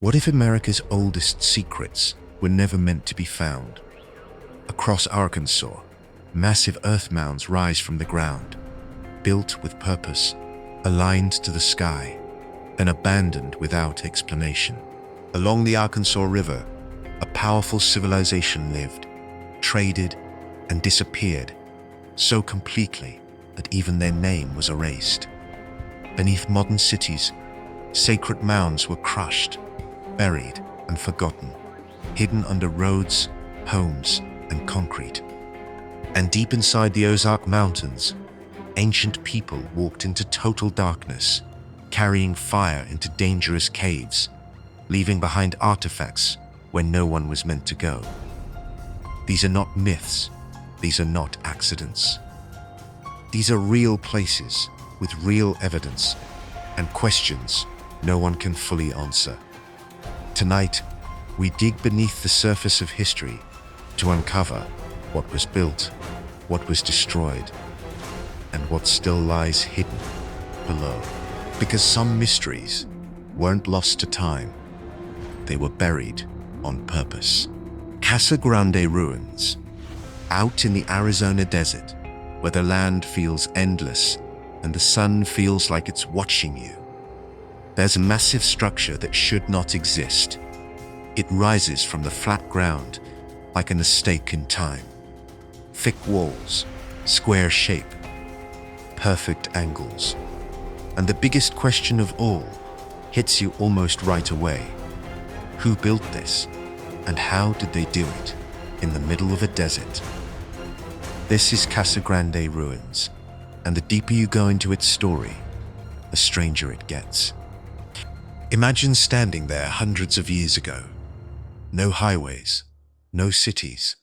What if America's oldest secrets were never meant to be found? Across Arkansas, massive earth mounds rise from the ground, built with purpose, aligned to the sky, and abandoned without explanation. Along the Arkansas River, a powerful civilization lived, traded, and disappeared so completely that even their name was erased. Beneath modern cities, sacred mounds were crushed, buried, and forgotten, hidden under roads, homes, and concrete. And deep inside the Ozark Mountains, ancient people walked into total darkness, carrying fire into dangerous caves, leaving behind artifacts where no one was meant to go. These are not myths. These are not accidents. These are real places with real evidence and questions no one can fully answer. Tonight, we dig beneath the surface of history to uncover what was built, what was destroyed, and what still lies hidden below. Because some mysteries weren't lost to time, they were buried on purpose. Casa Grande ruins, out in the Arizona desert, where the land feels endless and the sun feels like it's watching you. There's a massive structure that should not exist. It rises from the flat ground like an estate in time. Thick walls, square shape, perfect angles. And the biggest question of all hits you almost right away. Who built this? And how did they do it in the middle of a desert? This is Casa Grande ruins, and the deeper you go into its story, the stranger it gets. Imagine standing there hundreds of years ago. No highways, no cities,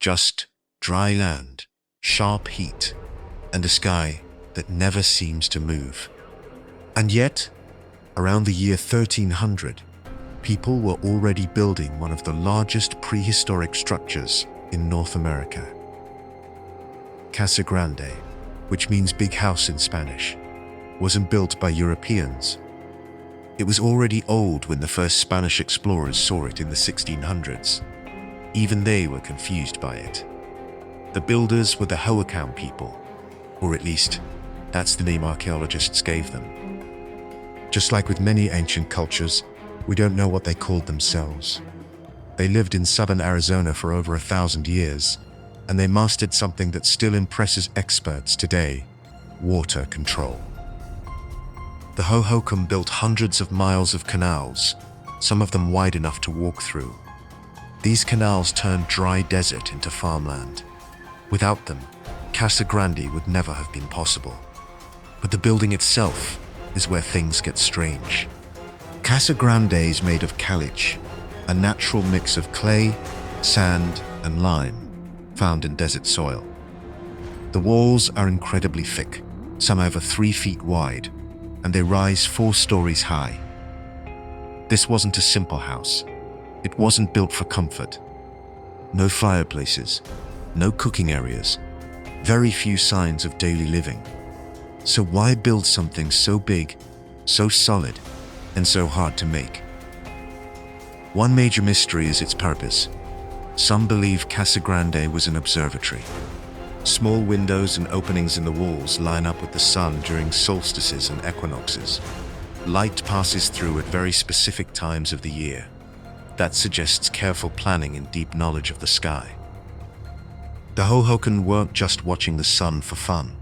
just dry land, sharp heat, and a sky that never seems to move. And yet, around the year 1300, people were already building one of the largest prehistoric structures in North America. Casa Grande, which means big house in Spanish, wasn't built by Europeans. It was already old when the first Spanish explorers saw it in the 1600s. Even they were confused by it. The builders were the Hohokam people, or at least, that's the name archaeologists gave them. Just like with many ancient cultures, we don't know what they called themselves. They lived in southern Arizona for over 1,000 years, and they mastered something that still impresses experts today: water control. The Hohokam built hundreds of miles of canals, some of them wide enough to walk through. These canals turned dry desert into farmland. Without them, Casa Grande would never have been possible. But the building itself is where things get strange. Casa Grande is made of caliche, a natural mix of clay, sand, and lime, found in desert soil. The walls are incredibly thick, some over 3 feet wide, and they rise 4 stories high. This wasn't a simple house. It wasn't built for comfort. No fireplaces, no cooking areas, very few signs of daily living. So why build something so big, so solid, and so hard to make? One major mystery is its purpose. Some believe Casa Grande was an observatory. Small windows and openings in the walls line up with the sun during solstices and equinoxes. Light passes through at very specific times of the year. That suggests careful planning and deep knowledge of the sky. The Hohokam weren't just watching the sun for fun.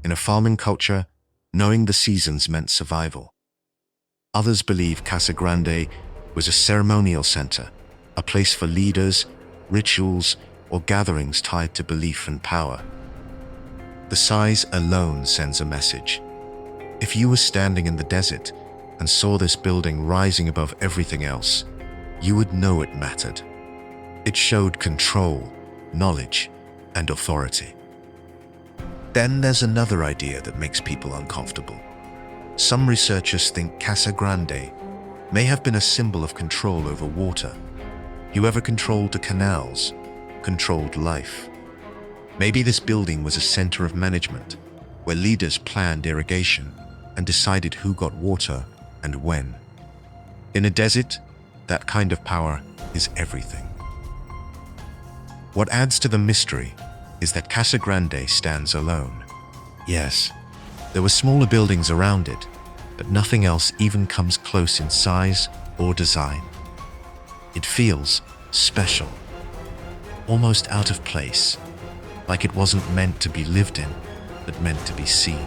In a farming culture, knowing the seasons meant survival. Others believe Casa Grande was a ceremonial center, a place for leaders, rituals, or gatherings tied to belief and power. The size alone sends a message. If you were standing in the desert and saw this building rising above everything else, you would know it mattered. It showed control, knowledge, and authority. Then there's another idea that makes people uncomfortable. Some researchers think Casa Grande may have been a symbol of control over water. Whoever controlled the canals controlled life. Maybe this building was a center of management, where leaders planned irrigation and decided who got water and when. In a desert, that kind of power is everything. What adds to the mystery is that Casa Grande stands alone. Yes, there were smaller buildings around it, but nothing else even comes close in size or design. It feels special, almost out of place, like it wasn't meant to be lived in, but meant to be seen.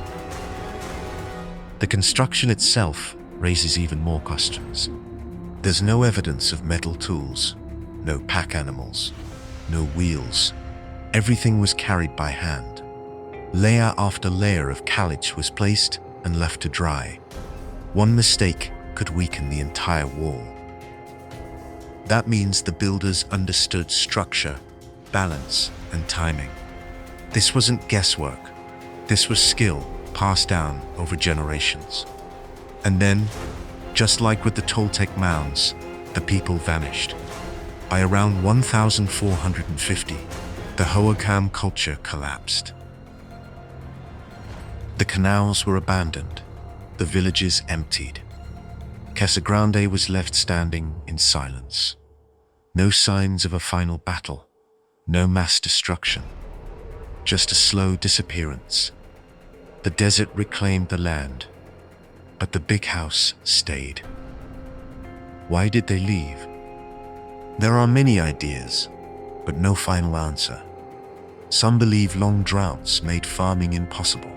The construction itself raises even more questions. There's no evidence of metal tools, no pack animals, no wheels. Everything was carried by hand. Layer after layer of caliche was placed and left to dry. One mistake could weaken the entire wall. That means the builders understood structure, balance, and timing. This wasn't guesswork. This was skill passed down over generations. And then, just like with the Toltec Mounds, the people vanished. By around 1450, the Hohokam culture collapsed. The canals were abandoned, the villages emptied. Casa Grande was left standing in silence. No signs of a final battle, no mass destruction, just a slow disappearance. The desert reclaimed the land, but the big house stayed. Why did they leave? There are many ideas, but no final answer. Some believe long droughts made farming impossible.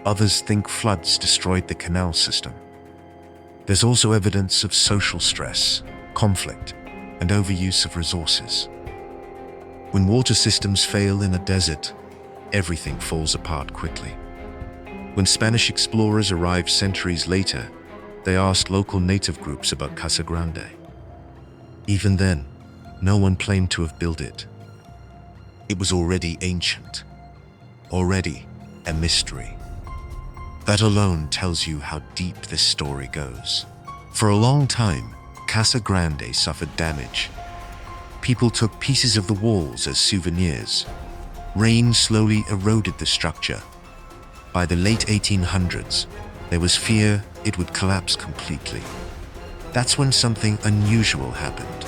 Others think floods destroyed the canal system. There's also evidence of social stress, conflict, and overuse of resources. When water systems fail in a desert, everything falls apart quickly. When Spanish explorers arrived centuries later, they asked local native groups about Casa Grande. Even then, no one claimed to have built it. It was already ancient, already a mystery. That alone tells you how deep this story goes. For a long time, Casa Grande suffered damage. People took pieces of the walls as souvenirs. Rain slowly eroded the structure. By the late 1800s, there was fear it would collapse completely. That's when something unusual happened.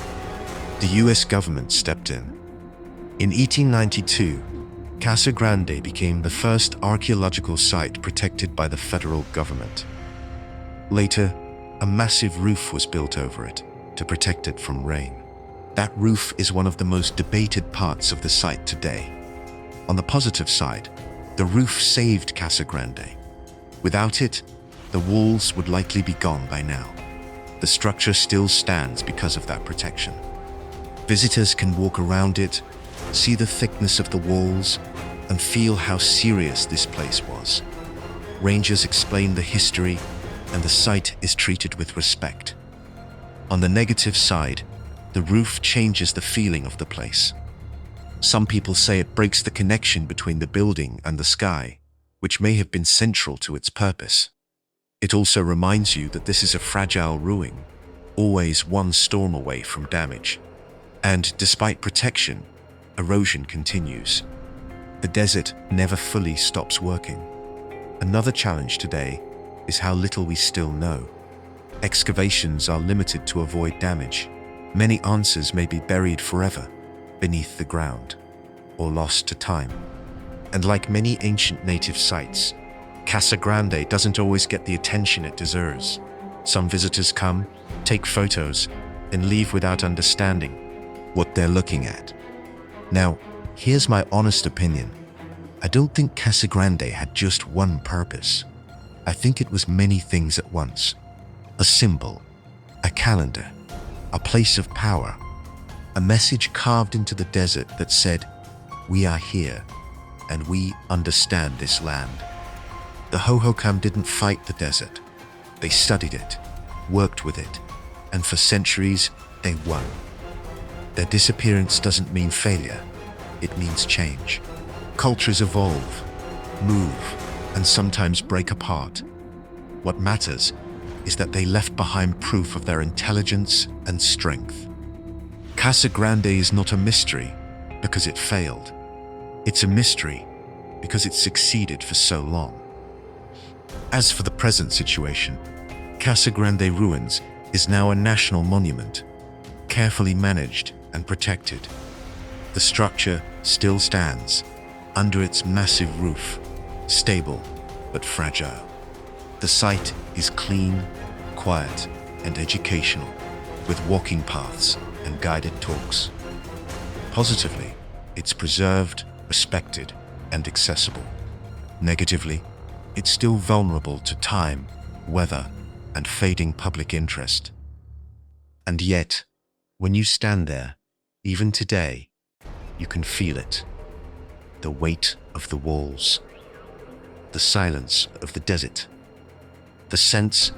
The US government stepped in. In 1892, Casa Grande became the first archaeological site protected by the federal government. Later, a massive roof was built over it to protect it from rain. That roof is one of the most debated parts of the site today. On the positive side, the roof saved Casa Grande. Without it, the walls would likely be gone by now. The structure still stands because of that protection. Visitors can walk around it, see the thickness of the walls, and feel how serious this place was. Rangers explain the history, and the site is treated with respect. On the negative side, the roof changes the feeling of the place. Some people say it breaks the connection between the building and the sky, which may have been central to its purpose. It also reminds you that this is a fragile ruin, always one storm away from damage. And despite protection, erosion continues. The desert never fully stops working. Another challenge today is how little we still know. Excavations are limited to avoid damage. Many answers may be buried forever beneath the ground or lost to time. And like many ancient native sites, Casa Grande doesn't always get the attention it deserves. Some visitors come, take photos, and leave without understanding what they're looking at. Now, here's my honest opinion. I don't think Casa Grande had just one purpose. I think it was many things at once. A symbol, a calendar, a place of power, a message carved into the desert that said, "We are here, and we understand this land." The Hohokam didn't fight the desert. They studied it, worked with it, and for centuries, they won. Their disappearance doesn't mean failure. It means change. Cultures evolve, move, and sometimes break apart. What matters is that they left behind proof of their intelligence and strength. Casa Grande is not a mystery because it failed. It's a mystery because it succeeded for so long. As for the present situation, Casa Grande ruins is now a national monument, carefully managed and protected. The structure still stands under its massive roof, stable but fragile. The site is clean, quiet, and educational, with walking paths and guided talks. Positively, it's preserved, respected, and accessible. Negatively, it's still vulnerable to time, weather, and fading public interest. And yet, when you stand there, even today, you can feel it. The weight of the walls, the silence of the desert, the sense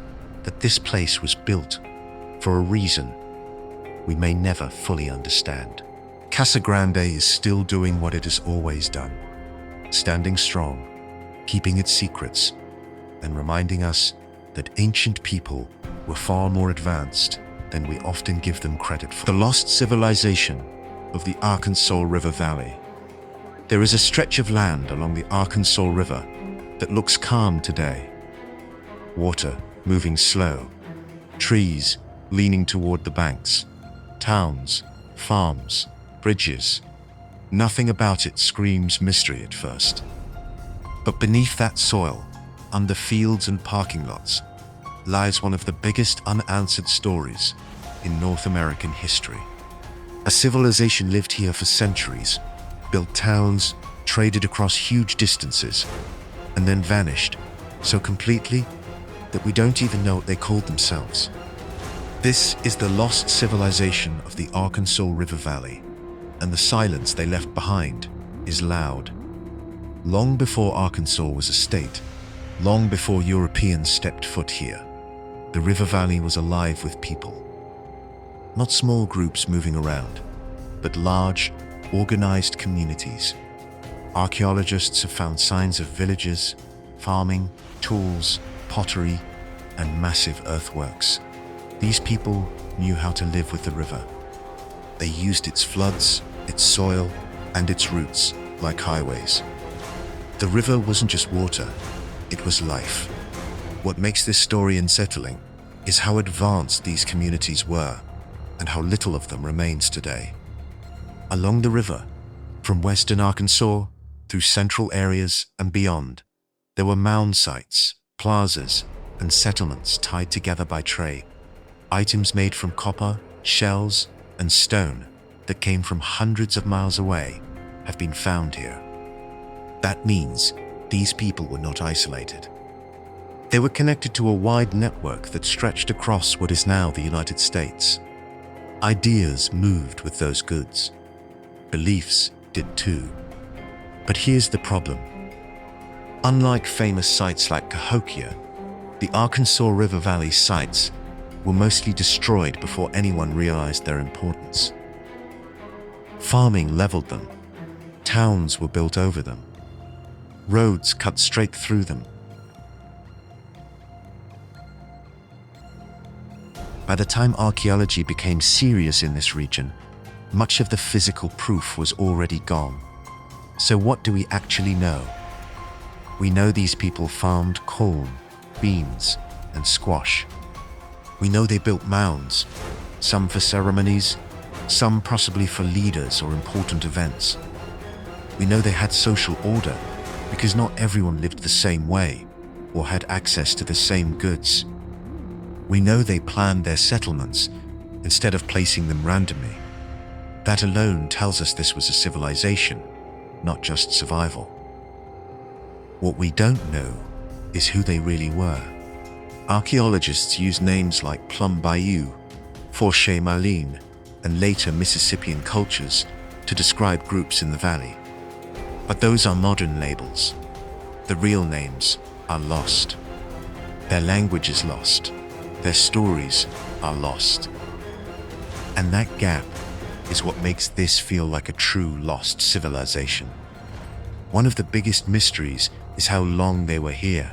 that this place was built for a reason we may never fully understand. Casa Grande is still doing what it has always done, standing strong, keeping its secrets, and reminding us that ancient people were far more advanced than we often give them credit for. The lost civilization of the Arkansas River Valley. There is a stretch of land along the Arkansas River that looks calm today. Water moving slow, trees leaning toward the banks, towns, farms, bridges. Nothing about it screams mystery at first. But beneath that soil, under fields and parking lots, lies one of the biggest unanswered stories in North American history. A civilization lived here for centuries, built towns, traded across huge distances, and then vanished so completely that we don't even know what they called themselves. This is the lost civilization of the Arkansas River Valley, and the silence they left behind is loud. Long before Arkansas was a state, long before Europeans stepped foot here, the river valley was alive with people. Not small groups moving around, but large, organized communities. Archaeologists have found signs of villages, farming, tools, pottery, and massive earthworks. These people knew how to live with the river. They used its floods, its soil, and its roots like highways. The river wasn't just water, it was life. What makes this story unsettling is how advanced these communities were and how little of them remains today. Along the river, from western Arkansas through central areas and beyond, there were mound sites, plazas, and settlements tied together by trade. Items made from copper, shells, and stone that came from hundreds of miles away have been found here. That means these people were not isolated. They were connected to a wide network that stretched across what is now the United States. Ideas moved with those goods. Beliefs did too. But here's the problem. Unlike famous sites like Cahokia, the Arkansas River Valley sites were mostly destroyed before anyone realized their importance. Farming leveled them. Towns were built over them. Roads cut straight through them. By the time archaeology became serious in this region, much of the physical proof was already gone. So what do we actually know? We know these people farmed corn, beans, and squash. We know they built mounds, some for ceremonies, some possibly for leaders or important events. We know they had social order because not everyone lived the same way or had access to the same goods. We know they planned their settlements instead of placing them randomly. That alone tells us this was a civilization, not just survival. What we don't know is who they really were. Archaeologists use names like Plum Bayou, Fourche Marine, and later Mississippian cultures to describe groups in the valley. But those are modern labels. The real names are lost. Their language is lost. Their stories are lost. And that gap is what makes this feel like a true lost civilization. One of the biggest mysteries is how long they were here.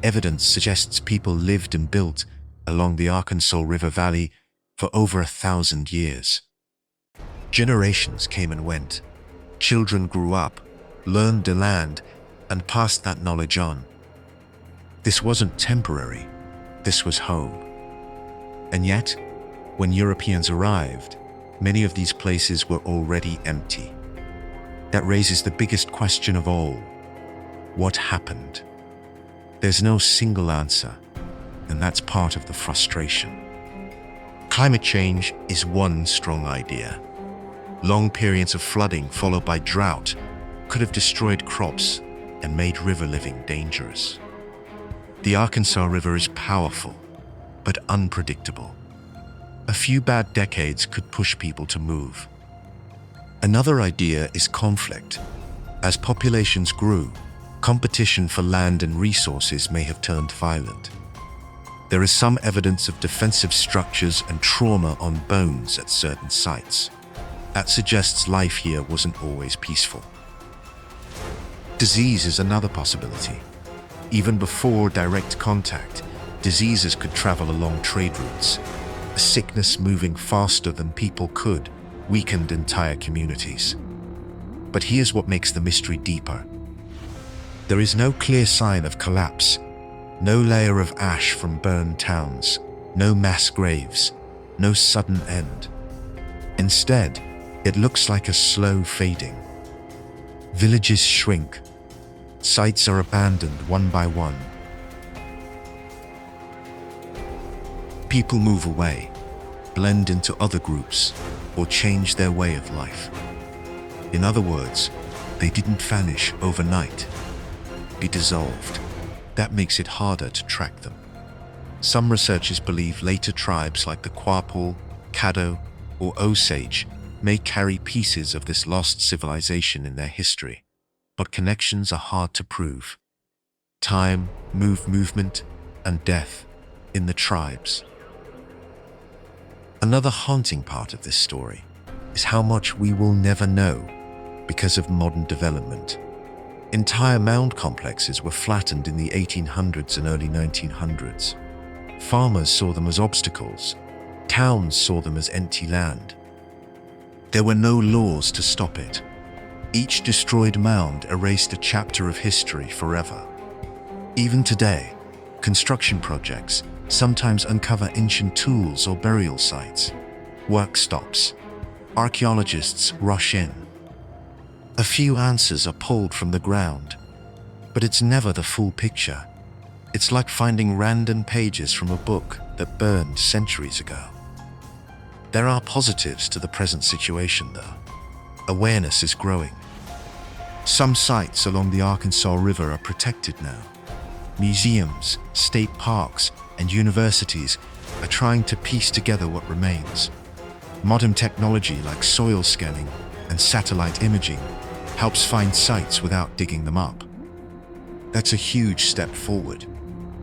Evidence suggests people lived and built along the Arkansas River Valley for over 1,000 years. Generations came and went. Children grew up, learned the land, and passed that knowledge on. This wasn't temporary. This was home. And yet, when Europeans arrived, many of these places were already empty. That raises the biggest question of all. What happened? There's no single answer, and that's part of the frustration. Climate change is one strong idea. Long periods of flooding followed by drought could have destroyed crops and made river living dangerous. The Arkansas River is powerful, but unpredictable. A few bad decades could push people to move. Another idea is conflict. As populations grew, competition for land and resources may have turned violent. There is some evidence of defensive structures and trauma on bones at certain sites. That suggests life here wasn't always peaceful. Disease is another possibility. Even before direct contact, diseases could travel along trade routes. A sickness moving faster than people could weakened entire communities. But here's what makes the mystery deeper. There is no clear sign of collapse, no layer of ash from burned towns, no mass graves, no sudden end. Instead, it looks like a slow fading. Villages shrink. Sites are abandoned one by one. People move away, blend into other groups, or change their way of life. In other words, they didn't vanish overnight. They dissolved. That makes it harder to track them. Some researchers believe later tribes like the Quapaw, Caddo, or Osage may carry pieces of this lost civilization in their history, but connections are hard to prove. Time, movement, and death in the tribes. Another haunting part of this story is how much we will never know because of modern development. Entire mound complexes were flattened in the 1800s and early 1900s. Farmers saw them as obstacles. Towns saw them as empty land. There were no laws to stop it. Each destroyed mound erased a chapter of history forever. Even today, construction projects sometimes uncover ancient tools or burial sites. Work stops. Archaeologists rush in. A few answers are pulled from the ground, but it's never the full picture. It's like finding random pages from a book that burned centuries ago. There are positives to the present situation, though. Awareness is growing. Some sites along the Arkansas River are protected now. Museums, state parks, and universities are trying to piece together what remains. Modern technology like soil scanning and satellite imaging helps find sites without digging them up. That's a huge step forward.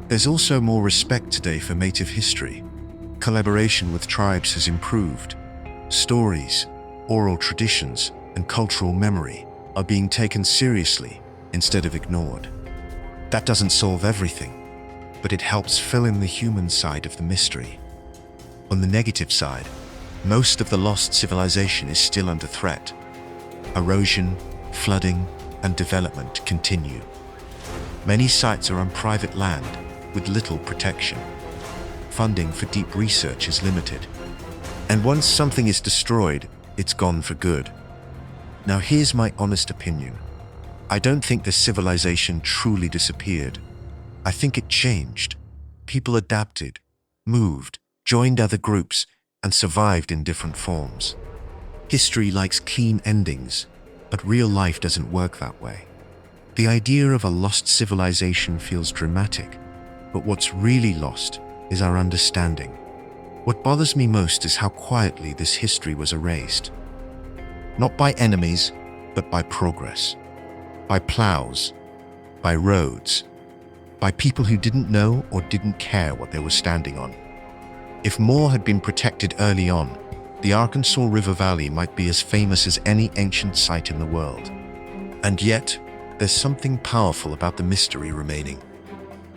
There's also more respect today for native history. Collaboration with tribes has improved. Stories, oral traditions, and cultural memory are being taken seriously instead of ignored. That doesn't solve everything, but it helps fill in the human side of the mystery. On the negative side, most of the lost civilization is still under threat. Erosion, flooding, and development continue. Many sites are on private land with little protection. Funding for deep research is limited. And once something is destroyed, it's gone for good. Now here's my honest opinion. I don't think the civilization truly disappeared. I think it changed. People adapted, moved, joined other groups, and survived in different forms. History likes clean endings, but real life doesn't work that way. The idea of a lost civilization feels dramatic, but what's really lost is our understanding. What bothers me most is how quietly this history was erased. Not by enemies, but by progress. By plows, by roads, by people who didn't know or didn't care what they were standing on. If more had been protected early on, the Arkansas River Valley might be as famous as any ancient site in the world. And yet, there's something powerful about the mystery remaining.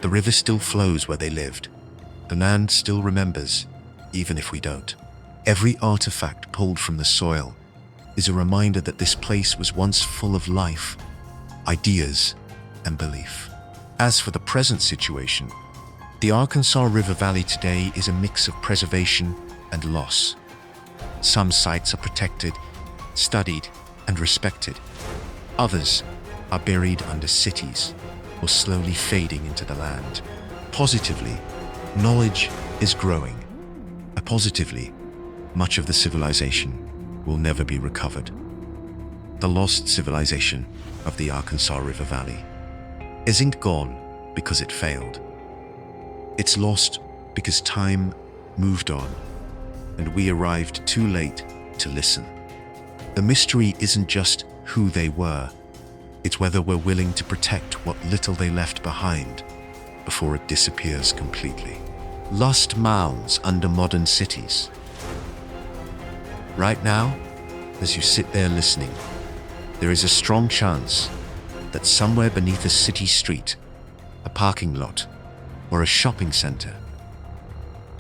The river still flows where they lived. The land still remembers, even if we don't. Every artifact pulled from the soil is a reminder that this place was once full of life, ideas, and belief. As for the present situation, The Arkansas River Valley today is a mix of preservation and loss. Some sites are protected, studied, and respected. Others are buried under cities or slowly fading into the land. Positively, knowledge is growing. Positively, much of the civilization will never be recovered. The lost civilization of the Arkansas River Valley isn't gone because it failed. It's lost because time moved on, and we arrived too late to listen. The mystery isn't just who they were, it's whether we're willing to protect what little they left behind before it disappears completely. Lost mounds under modern cities. Right now, as you sit there listening, there is a strong chance that somewhere beneath a city street, a parking lot, or a shopping center,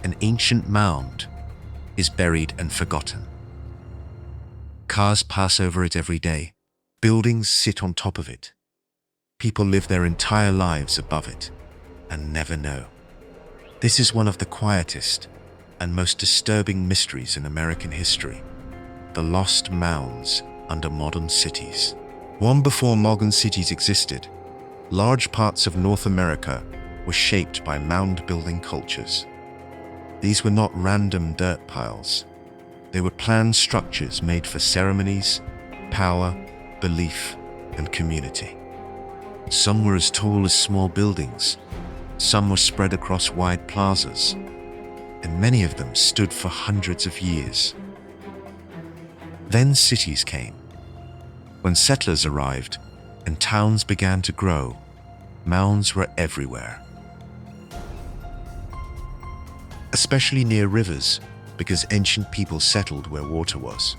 an ancient mound is buried and forgotten. Cars pass over it every day. Buildings sit on top of it. People live their entire lives above it and never know. This is one of the quietest and most disturbing mysteries in American history. The lost mounds under modern cities. Long before modern cities existed, large parts of North America were shaped by mound-building cultures. These were not random dirt piles. They were planned structures made for ceremonies, power, belief, and community. Some were as tall as small buildings. Some were spread across wide plazas, and many of them stood for hundreds of years. Then cities came. When settlers arrived and towns began to grow, mounds were everywhere. Especially near rivers, because ancient people settled where water was.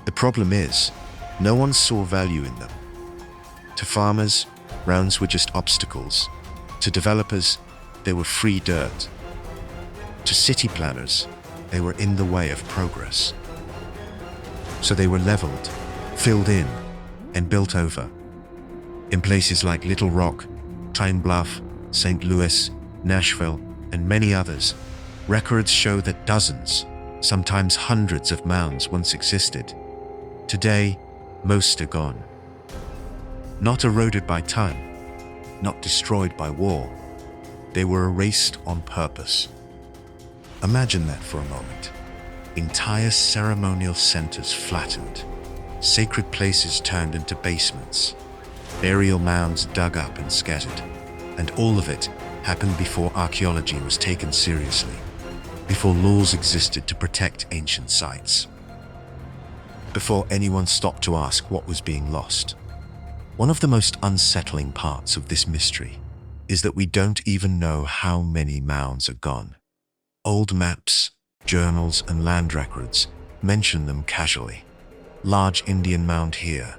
The problem is, no one saw value in them. To farmers, mounds were just obstacles. To developers, they were free dirt. To city planners, they were in the way of progress. So they were leveled, filled in, and built over. In places like Little Rock, Pine Bluff, St. Louis, Nashville, and many others, records show that dozens, sometimes hundreds of mounds once existed. Today, most are gone. Not eroded by time, not destroyed by war. They were erased on purpose. Imagine that for a moment. Entire ceremonial centers flattened, sacred places turned into basements, burial mounds dug up and scattered, and all of it happened before archaeology was taken seriously, before laws existed to protect ancient sites, before anyone stopped to ask what was being lost. One of the most unsettling parts of this mystery is that we don't even know how many mounds are gone. Old maps, journals, and land records mention them casually. Large Indian mound here,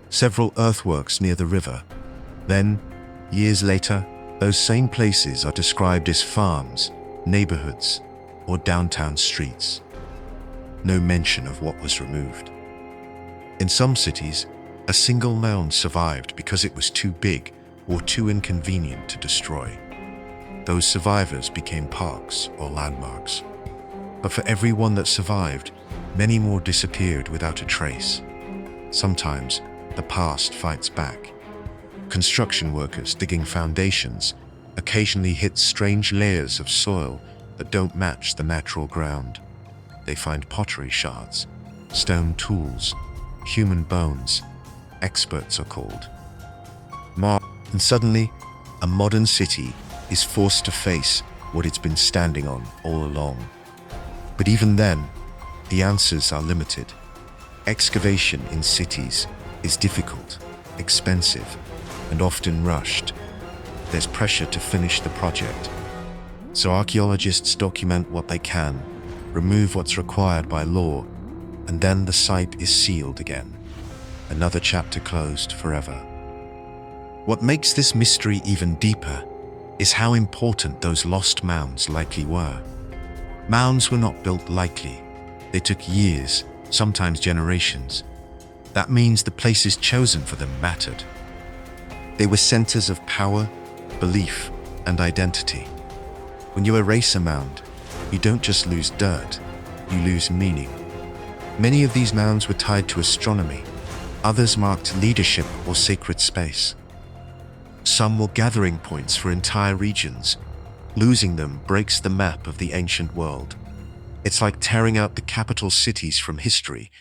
several earthworks near the river. Then, years later, those same places are described as farms, neighborhoods, or downtown streets. No mention of what was removed. In some cities, a single mound survived because it was too big or too inconvenient to destroy. Those survivors became parks or landmarks. But for every one that survived, many more disappeared without a trace. Sometimes, the past fights back. Construction workers digging foundations occasionally hit strange layers of soil that don't match the natural ground. They find pottery shards, stone tools, human bones. Experts are called. And suddenly, a modern city is forced to face what it's been standing on all along. But even then, the answers are limited. Excavation in cities is difficult, expensive, and often rushed. There's pressure to finish the project. So archaeologists document what they can, remove what's required by law, and then the site is sealed again. Another chapter closed forever. What makes this mystery even deeper is how important those lost mounds likely were. Mounds were not built lightly. They took years, sometimes generations. That means the places chosen for them mattered. They were centers of power, belief, and identity. When you erase a mound, you don't just lose dirt, you lose meaning. Many of these mounds were tied to astronomy. Others marked leadership or sacred space. Some were gathering points for entire regions. Losing them breaks the map of the ancient world. It's like tearing out the capital cities from history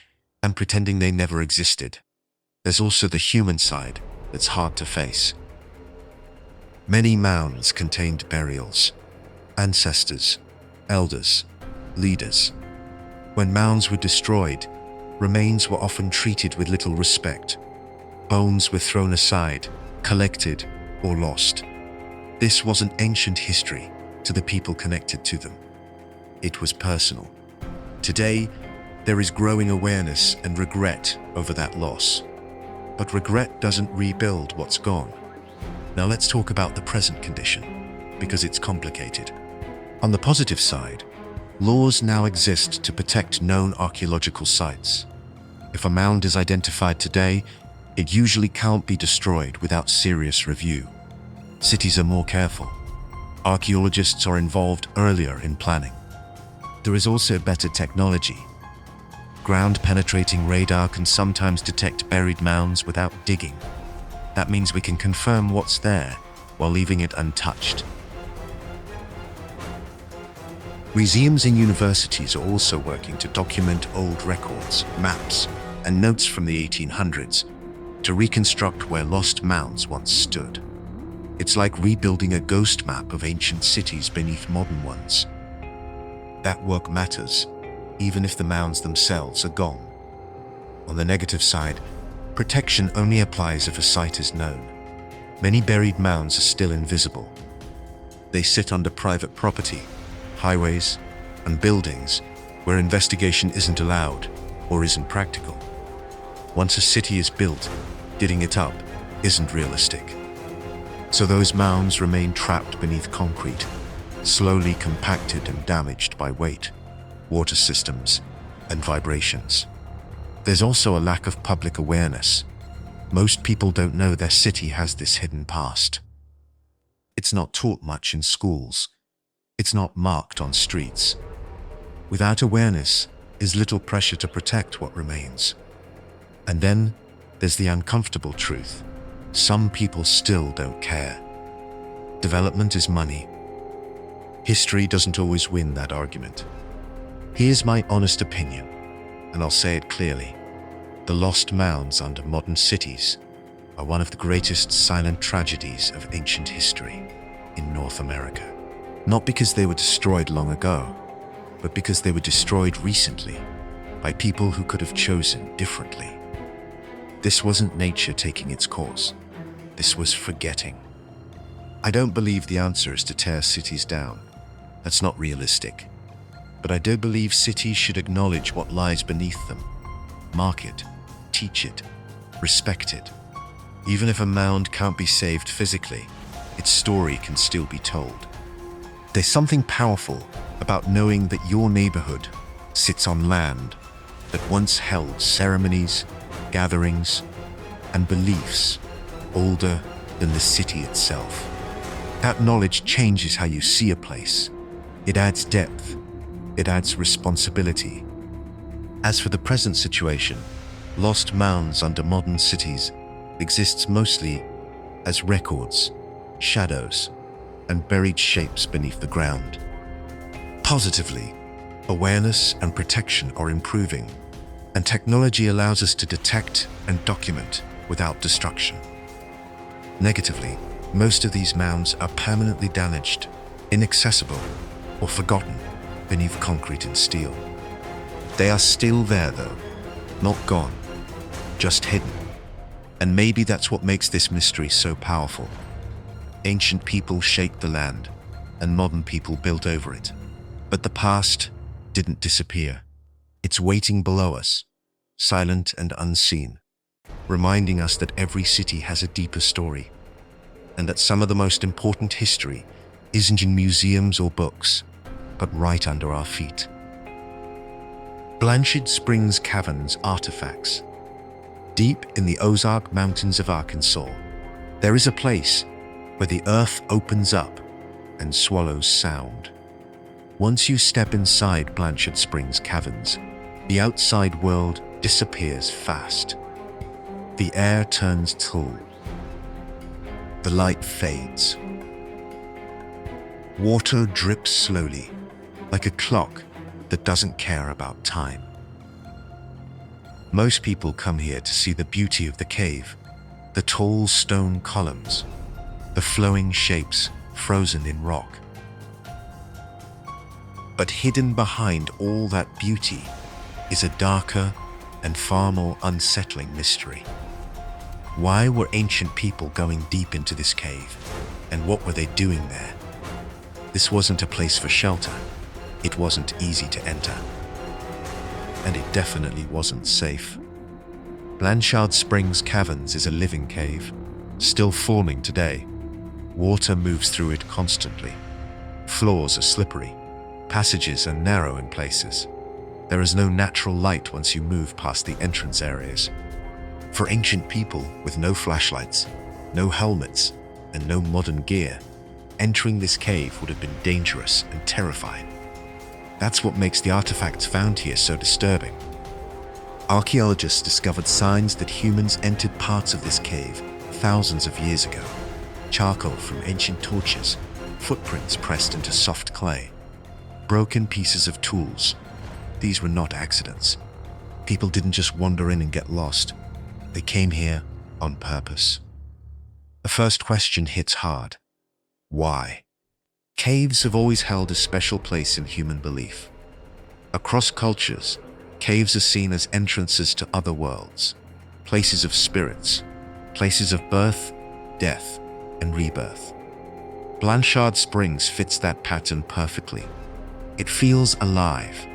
and pretending they never existed. There's also the human side that's hard to face. Many mounds contained burials, ancestors, elders, leaders. When mounds were destroyed, remains were often treated with little respect. Bones were thrown aside, collected, or lost. This wasn't ancient history to the people connected to them. It was personal. Today, there is growing awareness and regret over that loss. But regret doesn't rebuild what's gone. Now let's talk about the present condition, because it's complicated. On the positive side, laws now exist to protect known archaeological sites. If a mound is identified today, it usually can't be destroyed without serious review. Cities are more careful. Archaeologists are involved earlier in planning. There is also better technology. Ground-penetrating radar can sometimes detect buried mounds without digging. That means we can confirm what's there while leaving it untouched. Museums and universities are also working to document old records, maps, and notes from the 1800s to reconstruct where lost mounds once stood. It's like rebuilding a ghost map of ancient cities beneath modern ones. That work matters, even if the mounds themselves are gone. On the negative side, protection only applies if a site is known. Many buried mounds are still invisible. They sit under private property, highways, and buildings where investigation isn't allowed or isn't practical. Once a city is built, digging it up isn't realistic. So those mounds remain trapped beneath concrete, slowly compacted and damaged by weight, water systems, and vibrations. There's also a lack of public awareness. Most people don't know their city has this hidden past. It's not taught much in schools. It's not marked on streets. Without awareness is little pressure to protect what remains. And then there's the uncomfortable truth. Some people still don't care. Development is money. History doesn't always win that argument. Here's my honest opinion, and I'll say it clearly. The lost mounds under modern cities are one of the greatest silent tragedies of ancient history in North America. Not because they were destroyed long ago, but because they were destroyed recently by people who could have chosen differently. This wasn't nature taking its course. This was forgetting. I don't believe the answer is to tear cities down. That's not realistic. But I do believe cities should acknowledge what lies beneath them. Mark it, teach it, respect it. Even if a mound can't be saved physically, its story can still be told. There's something powerful about knowing that your neighborhood sits on land that once held ceremonies, gatherings, and beliefs older than the city itself. That knowledge changes how you see a place. It adds depth. It adds responsibility. As for the present situation, lost mounds under modern cities exists mostly as records, shadows, and buried shapes beneath the ground. Positively, awareness and protection are improving, and technology allows us to detect and document without destruction. Negatively, most of these mounds are permanently damaged, inaccessible, or forgotten beneath concrete and steel. They are still there though, not gone, just hidden. And maybe that's what makes this mystery so powerful. Ancient people shaped the land, and modern people built over it. But the past didn't disappear. It's waiting below us, silent and unseen, reminding us that every city has a deeper story, and that some of the most important history isn't in museums or books, but right under our feet. Blanchard Springs Caverns artifacts. Deep in the Ozark Mountains of Arkansas, there is a place where the earth opens up and swallows sound. Once you step inside Blanchard Springs Caverns, the outside world disappears fast. The air turns dull. The light fades. Water drips slowly, like a clock that doesn't care about time. Most people come here to see the beauty of the cave, the tall stone columns, the flowing shapes frozen in rock. But hidden behind all that beauty is a darker and far more unsettling mystery. Why were ancient people going deep into this cave, and what were they doing there? This wasn't a place for shelter. It wasn't easy to enter. And it definitely wasn't safe. Blanchard Springs Caverns is a living cave, still forming today. Water moves through it constantly. Floors are slippery. Passages are narrow in places. There is no natural light once you move past the entrance areas. For ancient people with no flashlights, no helmets, and no modern gear, entering this cave would have been dangerous and terrifying. That's what makes the artifacts found here so disturbing. Archaeologists discovered signs that humans entered parts of this cave thousands of years ago. Charcoal from ancient torches, footprints pressed into soft clay, broken pieces of tools. These were not accidents. People didn't just wander in and get lost. They came here on purpose. The first question hits hard. Why? Caves have always held a special place in human belief. Across cultures, caves are seen as entrances to other worlds, places of spirits, places of birth, death, and rebirth. Blanchard Springs fits that pattern perfectly. It feels alive.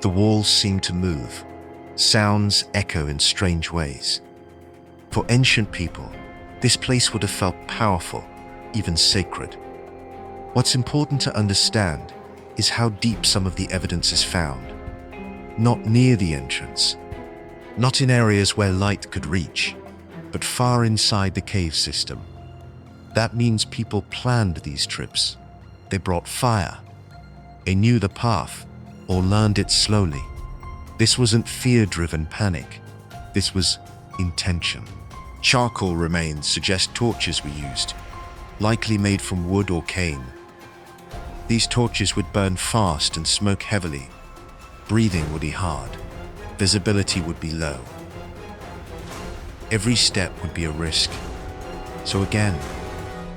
The walls seem to move. Sounds echo in strange ways. For ancient people, this place would have felt powerful, even sacred. What's important to understand is how deep some of the evidence is found. Not near the entrance, not in areas where light could reach, but far inside the cave system. That means people planned these trips. They brought fire. They knew the path, or learned it slowly. This wasn't fear-driven panic. This was intention. Charcoal remains suggest torches were used, likely made from wood or cane. These torches would burn fast and smoke heavily. Breathing would be hard. Visibility would be low. Every step would be a risk. So again,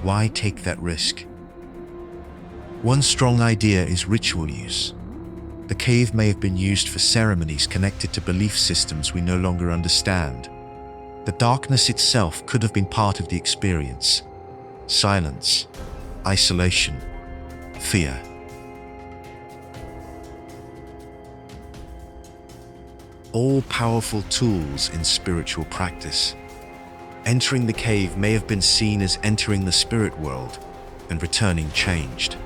why take that risk? One strong idea is ritual use. The cave may have been used for ceremonies connected to belief systems we no longer understand. The darkness itself could have been part of the experience. Silence, isolation, fear. All powerful tools in spiritual practice. Entering the cave may have been seen as entering the spirit world and returning changed.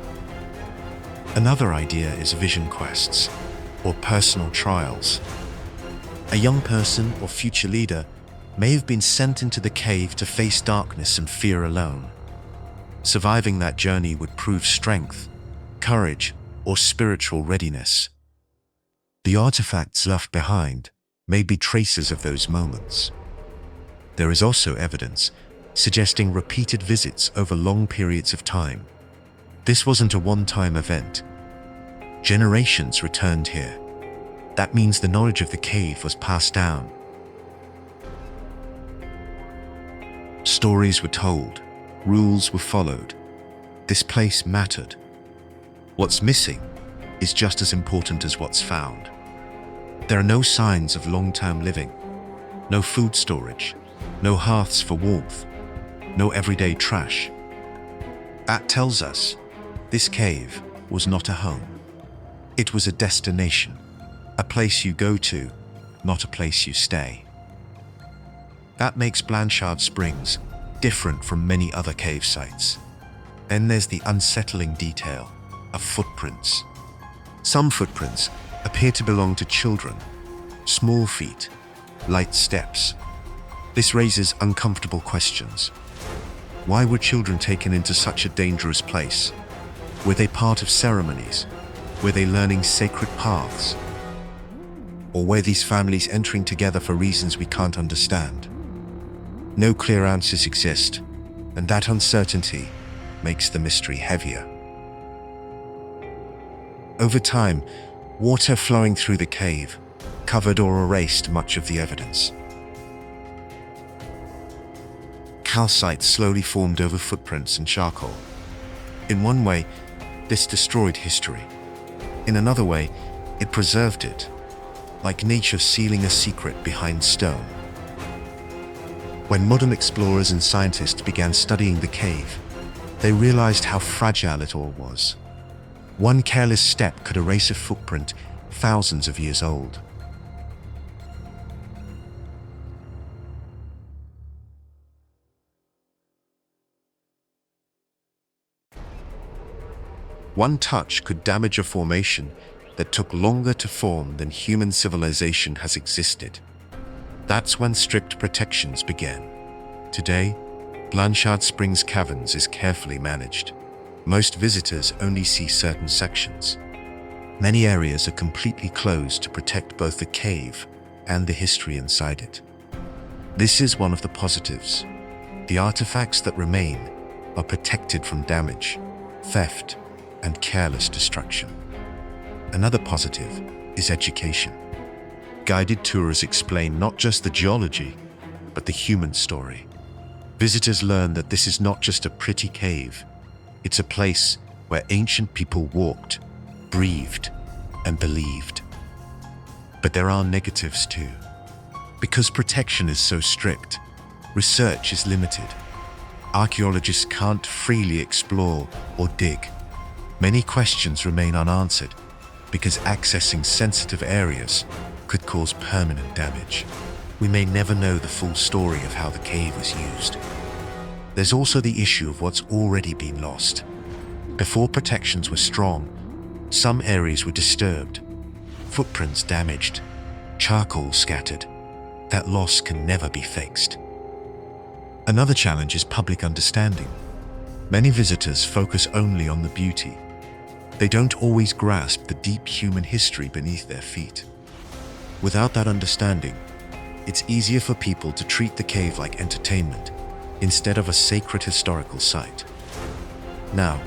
Another idea is vision quests or personal trials. A young person or future leader may have been sent into the cave to face darkness and fear alone. Surviving that journey would prove strength, courage, or spiritual readiness. The artifacts left behind may be traces of those moments. There is also evidence suggesting repeated visits over long periods of time. This wasn't a one-time event. Generations returned here. That means the knowledge of the cave was passed down. Stories were told, rules were followed. This place mattered. What's missing is just as important as what's found. There are no signs of long-term living, no food storage, no hearths for warmth, no everyday trash. That tells us this cave was not a home. It was a destination, a place you go to, not a place you stay. That makes Blanchard Springs different from many other cave sites. Then there's the unsettling detail of footprints. Some footprints appear to belong to children, small feet, light steps. This raises uncomfortable questions. Why were children taken into such a dangerous place? Were they part of ceremonies? Were they learning sacred paths? Or were these families entering together for reasons we can't understand? No clear answers exist, and that uncertainty makes the mystery heavier. Over time, water flowing through the cave covered or erased much of the evidence. Calcite slowly formed over footprints and charcoal. In one way, this destroyed history. In another way, it preserved it, like nature sealing a secret behind stone. When modern explorers and scientists began studying the cave, they realized how fragile it all was. One careless step could erase a footprint thousands of years old. One touch could damage a formation that took longer to form than human civilization has existed. That's when strict protections began. Today, Blanchard Springs Caverns is carefully managed. Most visitors only see certain sections. Many areas are completely closed to protect both the cave and the history inside it. This is one of the positives. The artifacts that remain are protected from damage, theft, and careless destruction. Another positive is education. Guided tours explain not just the geology, but the human story. Visitors learn that this is not just a pretty cave. It's a place where ancient people walked, breathed, and believed. But there are negatives too. Because protection is so strict, research is limited. Archaeologists can't freely explore or dig. Many questions remain unanswered because accessing sensitive areas could cause permanent damage. We may never know the full story of how the cave was used. There's also the issue of what's already been lost. Before protections were strong, some areas were disturbed, footprints damaged, charcoal scattered. That loss can never be fixed. Another challenge is public understanding. Many visitors focus only on the beauty. They don't always grasp the deep human history beneath their feet. Without that understanding, it's easier for people to treat the cave like entertainment instead of a sacred historical site. Now,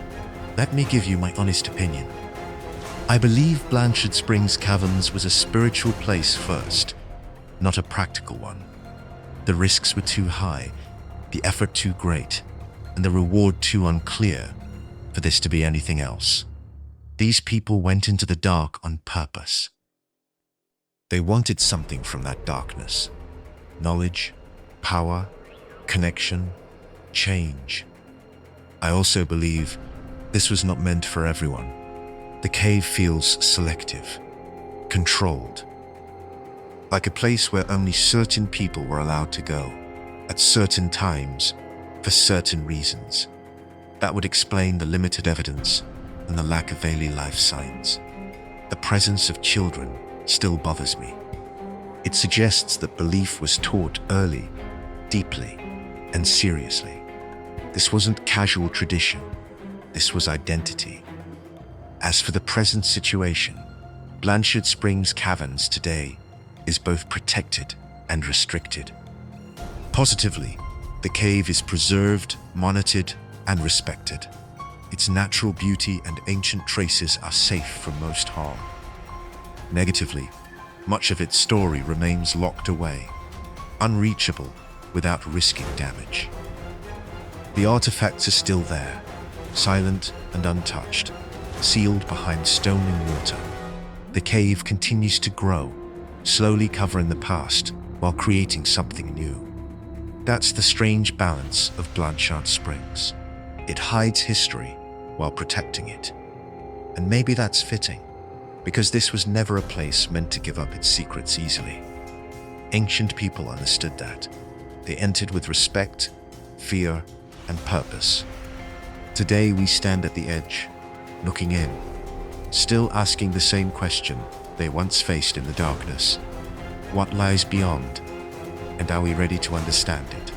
let me give you my honest opinion. I believe Blanchard Springs Caverns was a spiritual place first, not a practical one. The risks were too high, the effort too great, and the reward too unclear for this to be anything else. These people went into the dark on purpose. They wanted something from that darkness: knowledge, power, connection, change. I also believe this was not meant for everyone. The cave feels selective, controlled, like a place where only certain people were allowed to go, at certain times, for certain reasons. That would explain the limited evidence and the lack of early life signs. The presence of children still bothers me. It suggests that belief was taught early, deeply, and seriously. This wasn't casual tradition. This was identity. As for the present situation, Blanchard Springs Caverns today is both protected and restricted. Positively, the cave is preserved, monitored, and respected. Its natural beauty and ancient traces are safe from most harm. Negatively, much of its story remains locked away, unreachable without risking damage. The artifacts are still there, silent and untouched, sealed behind stone and water. The cave continues to grow, slowly covering the past while creating something new. That's the strange balance of Blanchard Springs. It hides history while protecting it. And maybe that's fitting, because this was never a place meant to give up its secrets easily. Ancient people understood that. They entered with respect, fear, and purpose. Today we stand at the edge, looking in, still asking the same question they once faced in the darkness. What lies beyond? And are we ready to understand it?